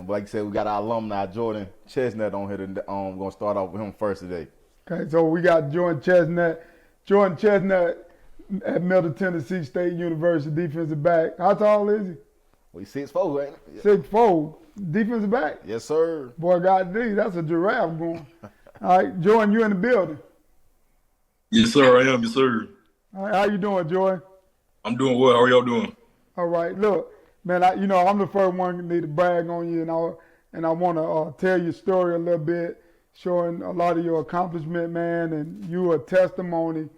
But like you said, we got our alumni, Jordan Chestnut, on here. We're going to start off with him first today. Okay, so we got Jordan Chestnut. Jordan Chestnut at Middle Tennessee State University, defensive back. How tall is he? Well, he's 6'4", ain't he? 6'4", defensive back. Yes, sir. Boy, God, that's a giraffe going. All right, Jordan, you in the building? Yes, sir, I am. Yes, sir. All right, how you doing, Jordan? I'm doing well. How are y'all doing? All right, look, man, I'm the first one who need to brag on you, and I want to tell your story a little bit, showing a lot of your accomplishment, man, and you a testimony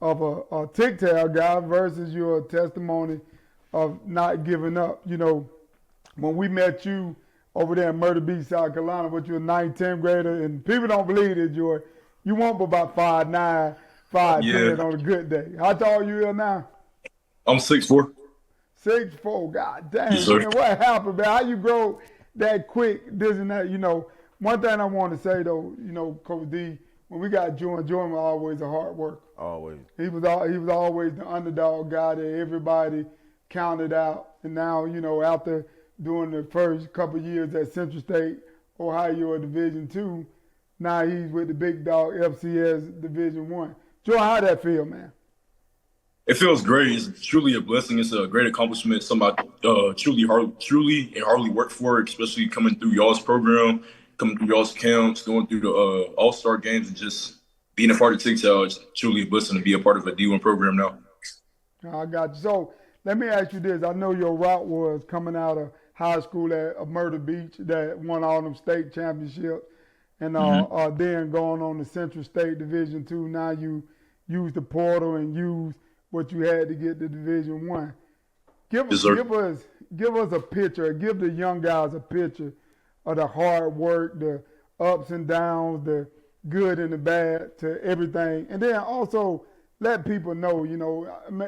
of a tic-tac guy versus your testimony of not giving up. You know, when we met you over there in Myrtle Beach, South Carolina, but you're a 9th, 10th grader, and people don't believe it, Jordan. You won't about 5'9", 5'10" on a good day. How tall you are now? I'm 6'4". 6'4", God dang. Yes, sir. Man, what happened, man? How you grow that quick, this and that? You know, one thing I want to say, though, you know, Coach D, when we got Jordan was always a hard worker. Always. He was always the underdog guy that everybody counted out. And now, you know, after doing the first couple of years at Central State, Ohio Division II, now he's with the big dog FCS Division I. Jordan, how that feel, man? It feels great. It's truly a blessing. It's a great accomplishment. Something I truly and hardly worked for, especially coming through y'all's program, coming through y'all's camps, going through the All-Star games, and just being a part of TikTok. It's truly a blessing to be a part of a D1 program now. I got you. So let me ask you this. I know your route was coming out of high school at Myrtle Beach that won all them state championships, and then going on to Central State Division II. Now you use the portal and use what you had to get to Division I. Give us a picture. Give the young guys a picture of the hard work, the ups and downs, the good and the bad to everything, and then also let people know. You know,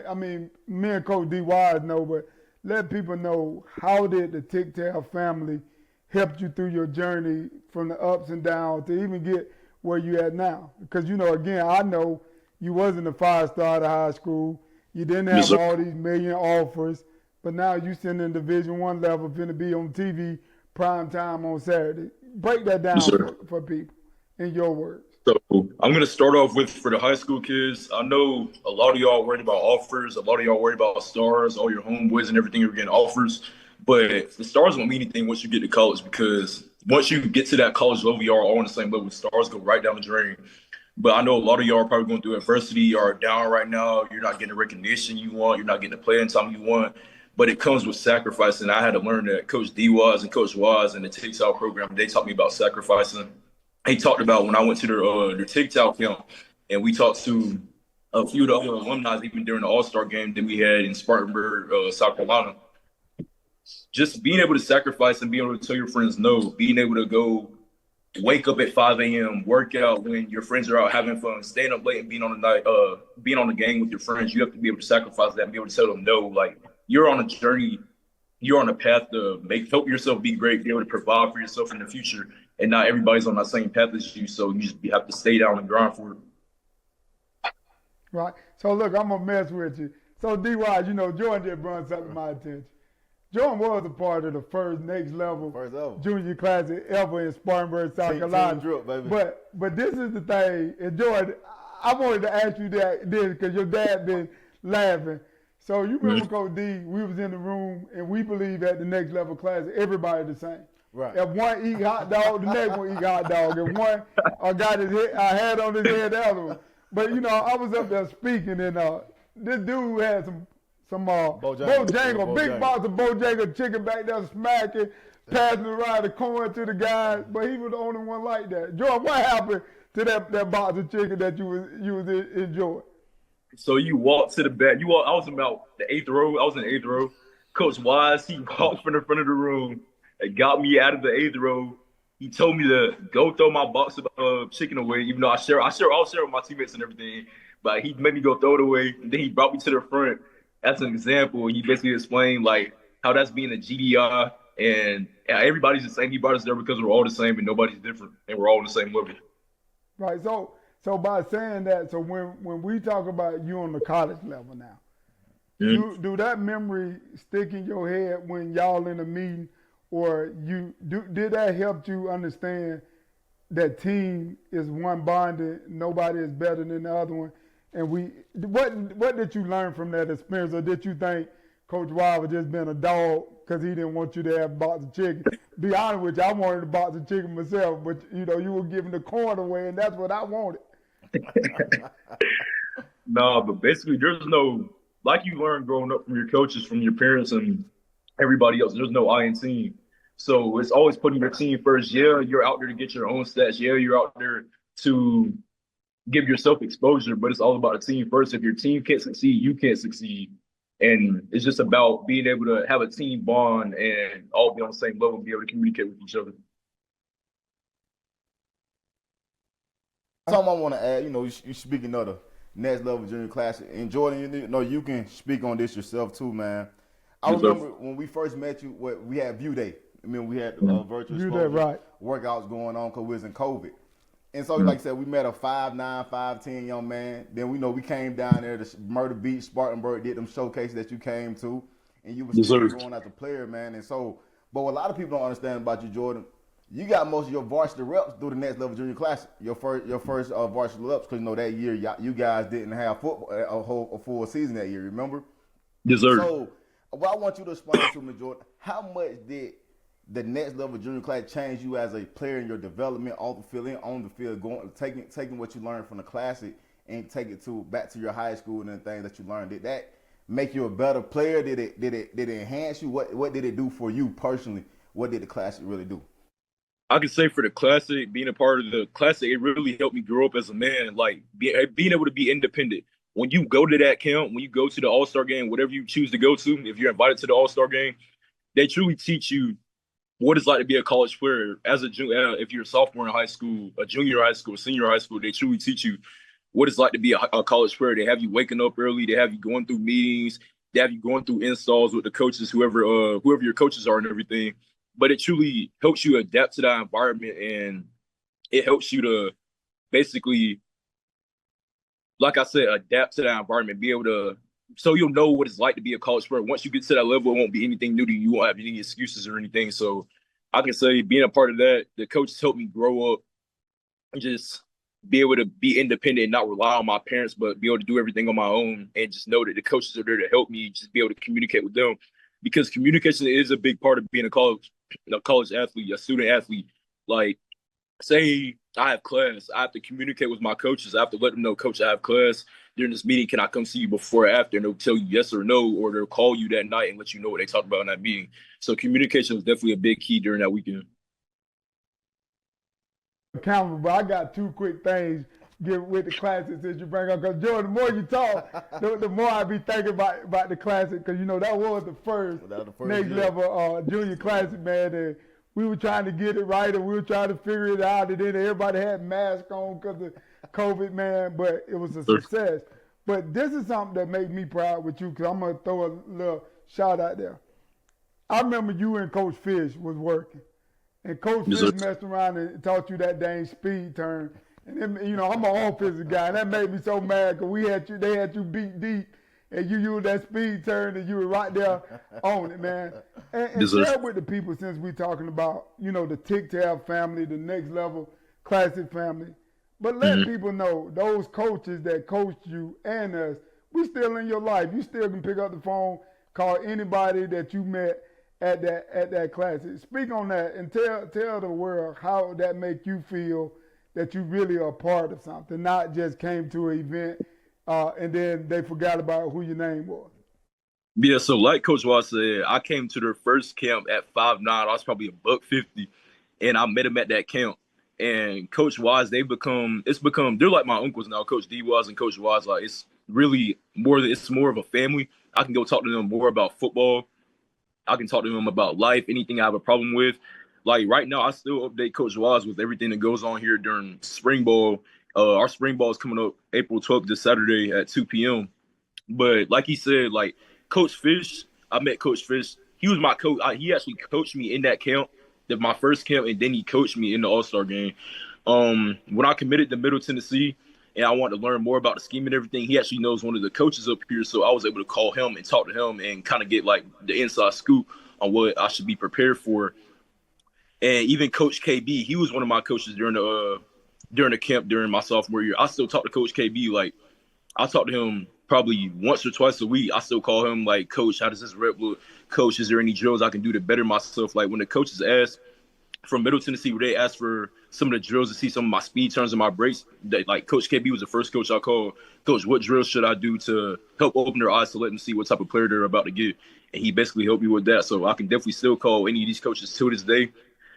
I mean, me and Coach D Wise know, but let people know, how did the Tic-Tac family help you through your journey from the ups and downs to even get where you at now? Because, you know, again, I know you wasn't a 5-star out of high school. You didn't have all these million offers, but now you sitting in Division I level, finna be on TV prime time on Saturday. Break that down for people in your words. So I'm going to start off with, for the high school kids, I know a lot of y'all worried about offers. A lot of y'all worried about stars, all your homeboys and everything are getting offers. But the stars won't mean anything once you get to college, because once you get to that college level, y'all are all on the same level. Stars go right down the drain. But I know a lot of y'all are probably going through adversity. You are down right now. You're not getting the recognition you want. You're not getting the playing time you want. But it comes with sacrifice. And I had to learn that. Coach D Wise and Coach Wise and the TikTok program, they taught me about sacrificing. He talked about when I went to the TikTok camp, and we talked to a few of the other alumni even during the All-Star game that we had in Spartanburg, South Carolina. Just being able to sacrifice and being able to tell your friends no, being able to go wake up at 5 a.m., work out when your friends are out having fun, staying up late and being on the game with your friends. You have to be able to sacrifice that and be able to tell them no. Like, you're on a journey, you're on a path to help yourself be great, be able to provide for yourself in the future. And not everybody's on that same path as you, so you just have to stay down and grind for it. Right. So look, I'm gonna mess with you. So D-Wise, you know, Jordan just brought something to my attention. Jordan was a part of the first next level junior class ever in Spartanburg, South Carolina. Drip, baby. But this is the thing, and Jordan, I wanted to ask you this because your dad been laughing. So you remember, Coach D, we was in the room, and we believe at the next level class, everybody the same. Right. If one eat hot dog, the next one eat hot dog. If one got his head on his head, the other one. But, you know, I was up there speaking, and this dude had some Bojangles, big box of Bojangles chicken back there smacking, passing around the corn to the guys, but he was the only one like that. Jordan, what happened to that box of chicken that you was enjoying? So you walked to the back. I was about the 8th row. I was in the 8th row. Coach Wise, he walked from the front of the room and got me out of the 8th row. He told me to go throw my box of chicken away, even though I'll share with my teammates and everything. But he made me go throw it away, and then he brought me to the front as an example. He basically explained like how that's being a GDI, and everybody's the same. He brought us there because we're all the same and nobody's different, and we're all on the same level. Right. So by saying that, so when we talk about you on the college level now, do that memory stick in your head when y'all in a meeting, or did that help you understand that team is one bonded, nobody is better than the other one? And what did you learn from that experience, or did you think Coach Wild was just being a dog because he didn't want you to have a box of chicken? Be honest with you, I wanted a box of chicken myself, but you were giving the corn away, and that's what I wanted. No, but basically, there's no, like you learn growing up from your coaches, from your parents, and everybody else, there's no I in team. So it's always putting your team first. Yeah, you're out there to get your own stats. Yeah, you're out there to give yourself exposure, but it's all about the team first. If your team can't succeed, you can't succeed. And it's just about being able to have a team bond and all be on the same level and be able to communicate with each other. Something I want to add, you speaking of the next level junior class, and Jordan, you can speak on this yourself too, man. I remember when we first met you, we had View Day. I mean, we had virtual workouts going on because we was in COVID. And so, like I said, we met a 5'9", 5'10" young man. Then we came down there to Myrtle Beach, Spartanburg, did them showcases that you came to, and you was still going as a player, man. And so, but what a lot of people don't understand about you, Jordan, you got most of your varsity reps through the next level junior class. Your first varsity reps, because that year you guys didn't have football a full season that year. Remember? Yes, sir. So, what I want you to explain to me, Jordan, how much did the next level junior class change you as a player in your development off the field and on the field, taking what you learned from the classic and take it back to your high school and the things that you learned? Did that make you a better player? Did it enhance you? What did it do for you personally? What did the classic really do? I can say for the classic, being a part of the classic, it really helped me grow up as a man, like being able to be independent. When you go to that camp, when you go to the All-Star game, whatever you choose to go to, if you're invited to the All-Star game, they truly teach you what it's like to be a college player. As a junior, if you're a sophomore in high school, a junior in high school, a senior in high school, they truly teach you what it's like to be a college player. They have you waking up early. They have you going through meetings. They have you going through installs with the coaches, whoever your coaches are and everything. But it truly helps you adapt to that environment, and it helps you to basically, like I said, adapt to that environment, be able to, so you'll know what it's like to be a college player. Once you get to that level, it won't be anything new to you. You won't have any excuses or anything. So I can say being a part of that, the coaches helped me grow up and just be able to be independent and not rely on my parents, but be able to do everything on my own and just know that the coaches are there to help me just be able to communicate with them. Because communication is a big part of being a college athlete, a student athlete. Like, say I have class, I have to communicate with my coaches. I have to let them know, Coach, I have class during this meeting. Can I come see you before or after? And they'll tell you yes or no, or they'll call you that night and let you know what they talked about in that meeting. So communication was definitely a big key during that weekend. Accountable, but I got two quick things with the classics that you bring up. Because, Jordan, the more you talk, the more I be thinking about the classic. Because, that was the first next level junior classic, man. And we were trying to get it right, and we were trying to figure it out. And then everybody had masks on because of COVID, man. But it was a success. But this is something that made me proud with you, because I'm going to throw a little shout out there. I remember you and Coach Fish was working. And Coach Fish messed around and taught you that dang speed turn. And then, I'm an offensive guy, and that made me so mad because they had you beat deep, and you used that speed turn, and you were right there on it, man. And share with the people, since we're talking about, the Tic-Tac family, the next level classic family. But let people know, those coaches that coached you and us, we still in your life. You still can pick up the phone, call anybody that you met at that classic. Speak on that and tell the world how that make you feel, that you really are part of something, not just came to an event and then they forgot about who your name was. Yeah, so like Coach Wall said, I came to their first camp at 5'9". I was probably $150, and I met him at that camp. And Coach Wise, they're like my uncles now, Coach D Wise and Coach Wise. Like, it's really it's more of a family. I can go talk to them more about football. I can talk to them about life, anything I have a problem with. Like, right now, I still update Coach Wise with everything that goes on here during spring ball. Our spring ball is coming up April 12th this Saturday at 2 p.m. But like he said, like, Coach Fish, I met Coach Fish. He was my coach. He actually coached me in that camp, my first camp, and then he coached me in the All-Star game. When I committed to Middle Tennessee and I wanted to learn more about the scheme and everything, he actually knows one of the coaches up here, so I was able to call him and talk to him and kind of get, like, the inside scoop on what I should be prepared for. And even Coach KB, he was one of my coaches during the camp during my sophomore year. I still talk to Coach KB. Like, I talk to him probably once or twice a week. I still call him like, Coach, how does this rep look? Coach, is there any drills I can do to better myself? Like, when the coaches ask from Middle Tennessee, where they asked for some of the drills to see some of my speed turns and my breaks, like Coach KB was the first coach I called. Coach, what drills should I do to help open their eyes to let them see what type of player they're about to get? And he basically helped me with that. So I can definitely still call any of these coaches to this day.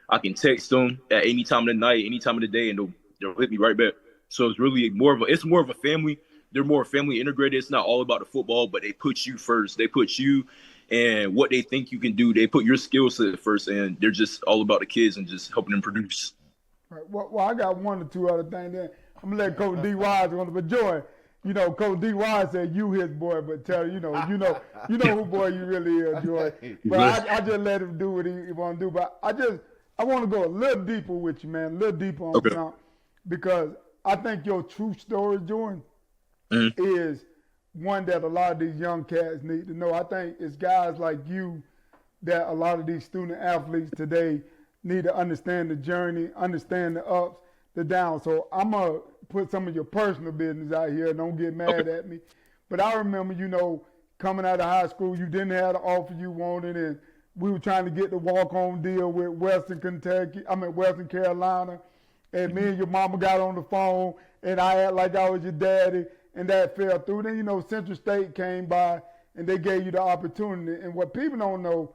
I can text them at any time of the night, any time of the day, and they'll hit me right back. So it's really more of a family. They're more family integrated. It's not all about the football, but they put you first. They put you and what they think you can do. They put your skill set first, and they're just all about the kids and just helping them produce. Right. Well, I got one or two other things there. I'm going to let Coach D. Wise go on. But Joy, Coach D. Wise said you his boy, but tell you know who boy you really is, Joy. But I just let him do what he want to do. But I want to go a little deeper with you, man, a little deeper on something, because I think your true story, Jordan, is one that a lot of these young cats need to know. I think it's guys like you that a lot of these student athletes today need to understand the journey, understand the ups, the downs. So I'm going to put some of your personal business out here. Don't get mad at me. But I remember, coming out of high school, you didn't have the offer you wanted, and we were trying to get the walk-on deal with Western Carolina, and me and your mama got on the phone, and I act like I was your daddy, and that fell through. Then, Central State came by, and they gave you the opportunity. And what people don't know,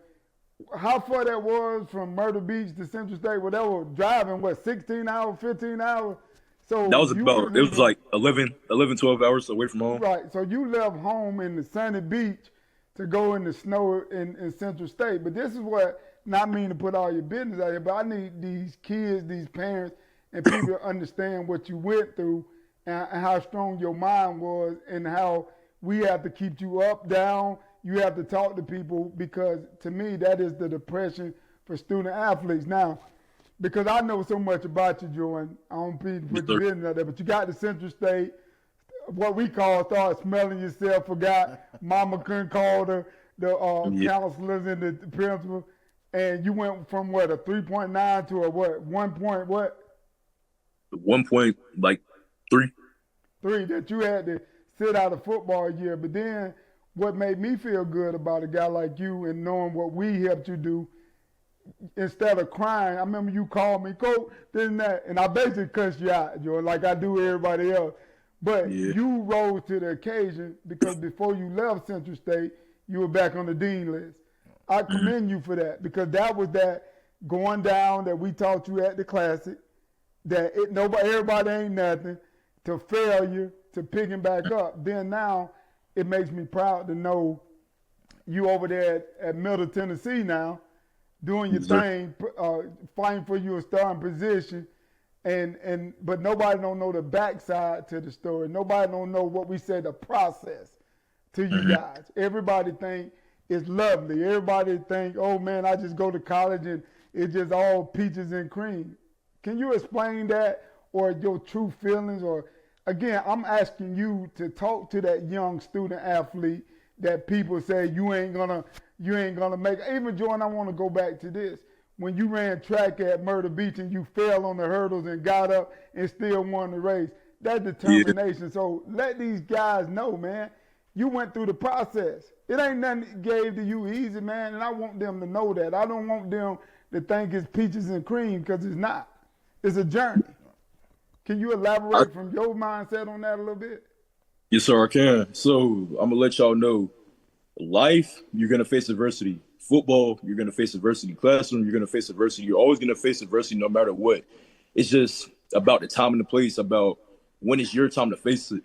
how far that was from Myrtle Beach to Central State, well, they were driving, 16 hours, 15 hours? So that was it was like 11, 12 hours away from home. Right, so you left home in the sunny beach to go in the snow in Central State. But this is what, not mean to put all your business out here, but I need these kids, these parents, and people to understand what you went through and how strong your mind was, and how we have to keep you up, down. You have to talk to people, because to me, that is the depression for student athletes. Now, because I know so much about you, Jordan, I don't mean to put your business out there, but you got to Central State, what we start smelling yourself, forgot mama couldn't call the counselors and the principal, and you went from a 3.9 to a 1 point what? 1.3. 3 that you had to sit out a football year. But then what made me feel good about a guy like you and knowing what we helped you do, instead of crying, I remember you called me, Coach, this and that, and I basically cussed you out, Jordan, like I do everybody else. But you rose to the occasion, because before you left Central State, you were back on the dean list. I commend you for that, because that was that going down that we taught you at the Classic, that everybody ain't nothing, to failure, to picking back up. Then now it makes me proud to know you over there at Middle Tennessee now, doing your thing, fighting for you a starting position. But nobody don't know the backside to the story. Nobody don't know what we say, the process to you guys. Everybody think it's lovely. Everybody think, oh man, I just go to college and it's just all peaches and cream. Can you explain that, or your true feelings? Or again, I'm asking you to talk to that young student athlete that people say you ain't gonna make. Even Jordan, I want to go back to this. When you ran track at Myrtle Beach and you fell on the hurdles and got up and still won the race, that determination. Yeah. So let these guys know, man, you went through the process. It ain't nothing gave to you easy, man, and I want them to know that. I don't want them to think it's peaches and cream, because it's not. It's a journey. Can you elaborate from your mindset on that a little bit? Yes, sir, I can. So I'm going to let y'all know, life, you're going to face adversity. Football, you're going to face adversity. Classroom, you're going to face adversity. You're always going to face adversity no matter what. It's just about the time and the place, about when it's your time to face it.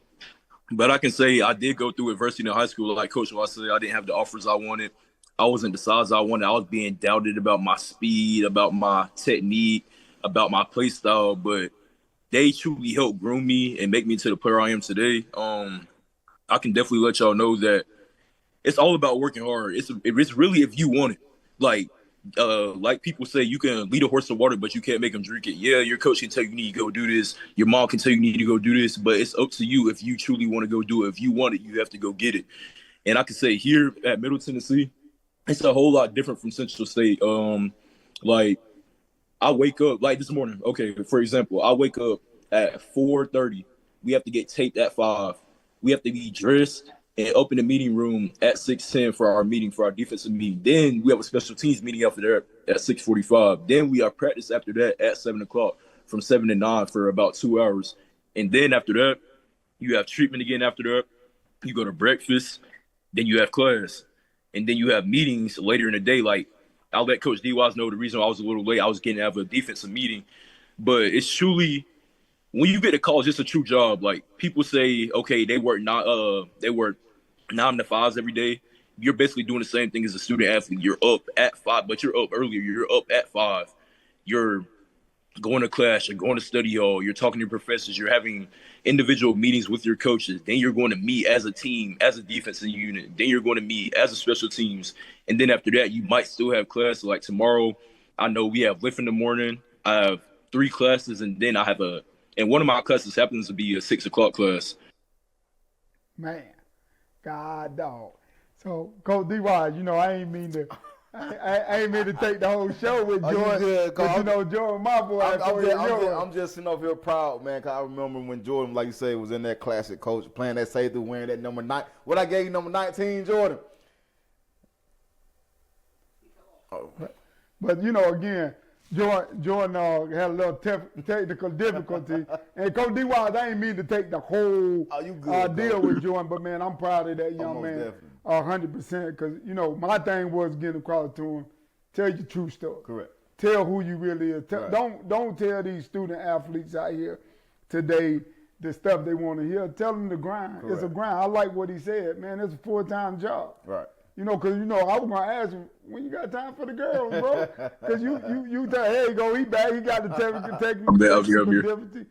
But I can say I did go through adversity in high school. Like Coach Ross said, I didn't have the offers I wanted. I wasn't the size I wanted. I was being doubted about my speed, about my technique, about my play style. But they truly helped groom me and make me into the player I am today. I can definitely let y'all know that it's all about working hard. It's really if you want it. Like people say, you can lead a horse to water, but you can't make him drink it. Yeah, your coach can tell you need to go do this. Your mom can tell you need to go do this, but it's up to you if you truly want to go do it. If you want it, you have to go get it. And I can say here at Middle Tennessee, it's a whole lot different from Central State. Like I wake up like this morning. Okay, for example, I wake up at 4:30. We have to get taped at 5. We have to be dressed and up in the meeting room at 6:10 for our meeting, for our defensive meeting. Then we have a special teams meeting after that at 6:45. Then we have practice after that at 7 o'clock, from 7 to 9 for about 2 hours. And then after that, you have treatment again after that. You go to breakfast, then you have class, and then you have meetings later in the day. Like, I'll let Coach D Wise know the reason I was a little late. I was getting out of a defensive meeting. But it's truly, when you get to college, it's a true job. Like, people say, okay, they work 9 to 5s every day. You're basically doing the same thing as a student athlete. You're up at 5, but you're up earlier. You're up at 5. You're going to class, you're going to study hall, you're talking to your professors, you're having individual meetings with your coaches. Then you're going to meet as a team, as a defensive unit. Then you're going to meet as a special teams. And then after that, you might still have class. Like tomorrow, I know we have lift in the morning. I have 3 classes, and then I have and one of my classes happens to be a 6 o'clock class. Man, God dog. So, Coach D-Wise, I ain't mean to take the whole show with Jordan. But, Jordan, my boy. I'm just sitting up here proud, man, because I remember when Jordan, like you say, was in that classic coach, playing that safety, wearing that number 9. What I gave you, number 19, Jordan? Oh. But, again, Jordan had a little technical difficulty. And Coach D-Wise, I ain't mean to take the whole deal with Jordan, but, man, I'm proud of that young man. Definitely. 100%, because, my thing was getting across to him, tell your true story. Correct. Tell who you really is. Right. Don't tell these student athletes out here today the stuff they want to hear. Tell them the grind. Correct. It's a grind. I like what he said, man. It's a full-time job. Right. Because, I was going to ask him, when you got time for the girls, bro? Because you tell, hey, go, he back. He got the technical difficulty.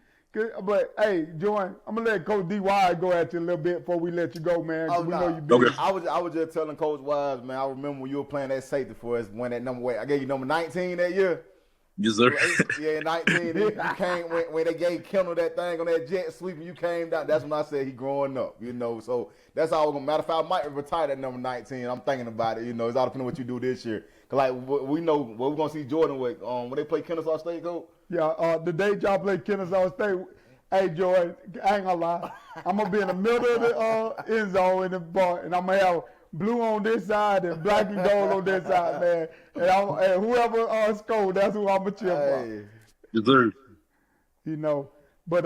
But, hey, Jordan, I'm going to let Coach D. Wise go at you a little bit before we let you go, man. We know you busy. Okay. I was just telling Coach Wise, man, I remember when you were playing that safety for us, when that number, I gave you number 19 that year. Yes, sir. Yeah, 19. You came, when they gave Kendall that thing on that jet sweep and you came down, that's when I said he growing up, So that's all going to matter. If I might retire that number 19, I'm thinking about it, It's all depending on what you do this year. Because, like, we know what we're going to see Jordan with when they play Kennesaw State, Coach. Yeah, the day y'all play Kennesaw State, hey, Jordan, I ain't gonna lie. I'm gonna be in the middle of the end zone in the bar, and I'm gonna have blue on this side and black and gold on this side, man. And whoever scored, that's who I'm gonna cheer for. Yes, sir. But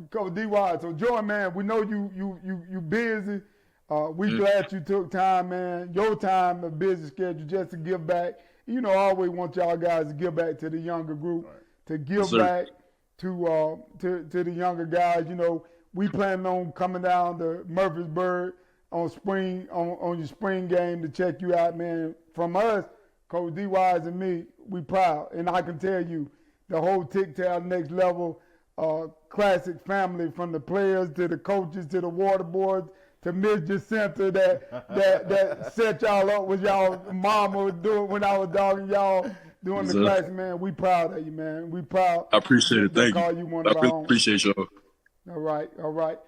Coach D-Wise, so Jordan, man, we know you busy. We glad you took time, man. Your time, a busy schedule, just to give back. I always want y'all guys to give back to the younger group, to give back to the younger guys. We planning on coming down to Murfreesboro on your spring game to check you out, man. From us, Coach D-Wise and me, we proud. And I can tell you, the whole Tic-Tac Next Level classic family, from the players to the coaches to the water boards to Miss Jacinta that set y'all up with y'all mama was doing when I was dogging y'all doing the class, man. We proud of you, man. We proud. I appreciate it. Thank you. I appreciate y'all. All right.